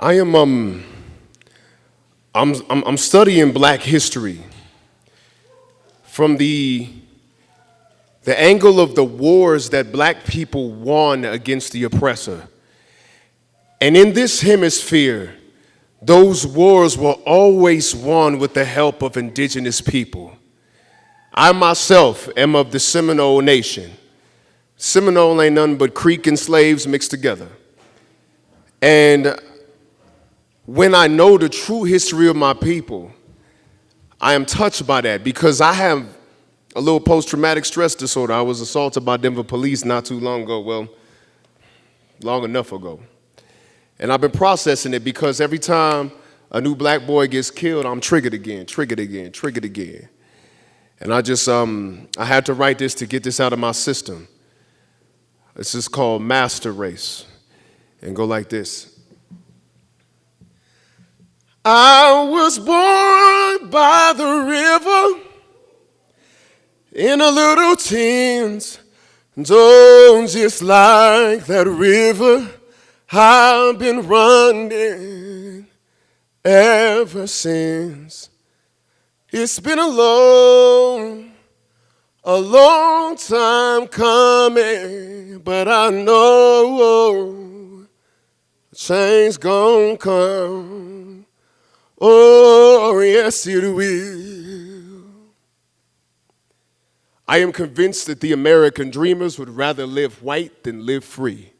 I am I'm studying Black history from the angle of the wars that Black people won against the oppressor. And in this hemisphere, those wars were always won with the help of indigenous people. I myself am of the Seminole Nation. Seminole ain't nothing but Creek and slaves mixed together. And when I know the true history of my people, I am touched by that because I have a little post-traumatic stress disorder. I was assaulted by Denver police not too long ago, well, long enough ago. And I've been processing it because every time a new Black boy gets killed, I'm triggered again. And I had to write this to get this out of my system. This is called Master Race. And go like this. I was born by the river in a little tins. Oh, just like that river, I've been running ever since. It's been a long time coming, but I know change gon' come. Oh, yes, it will. I am convinced that the American dreamers would rather live white than live free.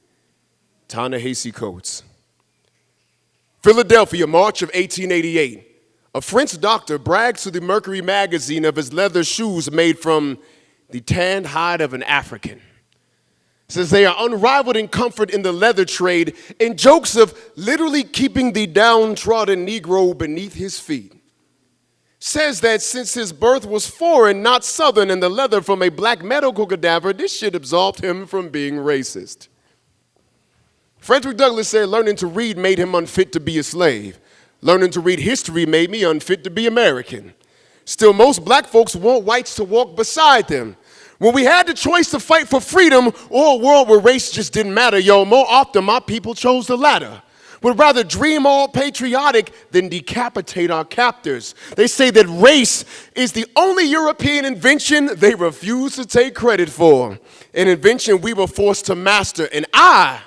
Ta-Nehisi Coates. Philadelphia, March of 1888. A French doctor brags to the Mercury magazine of his leather shoes made from the tanned hide of an African. Says they are unrivaled in comfort in the leather trade and jokes of literally keeping the downtrodden Negro beneath his feet. Says that since his birth was foreign, not southern, and the leather from a black medical cadaver, this shit absolved him from being racist. Frederick Douglass said learning to read made him unfit to be a slave. Learning to read history made me unfit to be American. Still, most Black folks want whites to walk beside them. When we had the choice to fight for freedom or a world where race just didn't matter, more often my people chose the latter. Would rather dream all patriotic than decapitate our captors. They say that race is the only European invention they refuse to take credit for. An invention we were forced to master, and I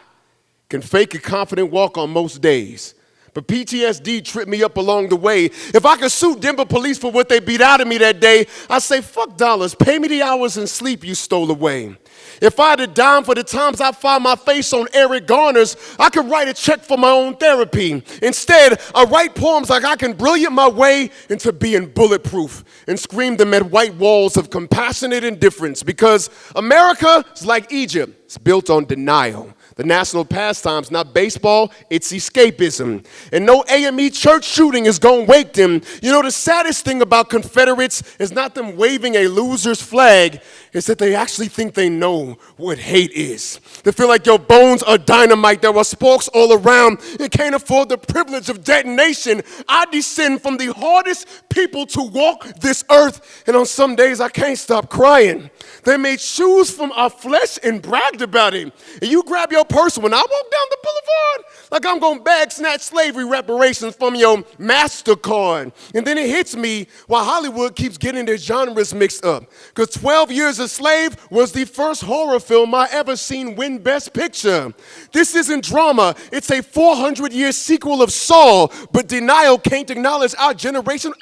can fake a confident walk on most days. But PTSD tripped me up along the way. If I could sue Denver police for what they beat out of me that day, I'd say, fuck dollars, pay me the hours and sleep you stole away. If I had a dime for the times I found my face on Eric Garner's, I could write a check for my own therapy. Instead, I write poems like I can brilliant my way into being bulletproof and scream them at white walls of compassionate indifference because America is like Egypt. It's built on denial. The national pastime's not baseball, it's escapism. And no AME church shooting is gonna wake them. The saddest thing about Confederates is not them waving a loser's flag, it's that they actually think they know what hate is. They feel like your bones are dynamite, there are sparks all around, and can't afford the privilege of detonation. I descend from the hardest people to walk this earth, and on some days I can't stop crying. They made shoes from our flesh and bragged about it. And you grab your purse when I walk down the boulevard, like I'm gonna bag snatch slavery reparations from your MasterCard. And then it hits me while Hollywood keeps getting their genres mixed up. Because 12 Years a Slave was the first horror film I ever seen win Best Picture. This isn't drama, it's a 400-year sequel of Saw, but denial can't acknowledge our generational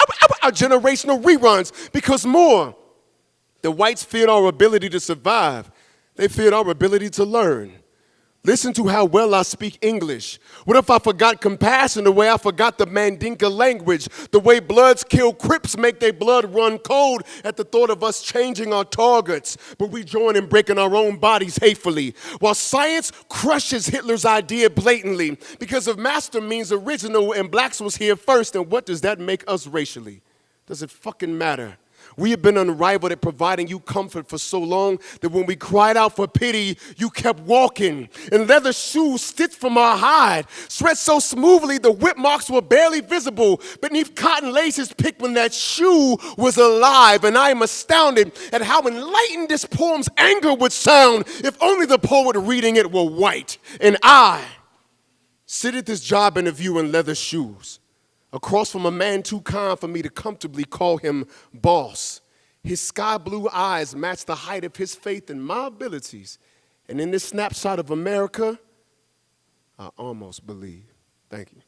reruns because the whites feared our ability to survive. They feared our ability to learn. Listen to how well I speak English. What if I forgot compassion the way I forgot the Mandinka language? The way Bloods kill Crips make their blood run cold at the thought of us changing our targets. But we join in breaking our own bodies hatefully. While science crushes Hitler's idea blatantly because if master means original and blacks was here first, then what does that make us racially? Does it fucking matter? We have been unrivaled at providing you comfort for so long that when we cried out for pity, you kept walking. And leather shoes stitched from our hide, stretched so smoothly the whip marks were barely visible beneath cotton laces picked when that shoe was alive. And I am astounded at how enlightened this poem's anger would sound if only the poet reading it were white. And I Sit at this job interview in leather shoes, across from a man too kind for me to comfortably call him boss. His sky blue eyes match the height of his faith in my abilities. And in this snapshot of America, I almost believe. Thank you.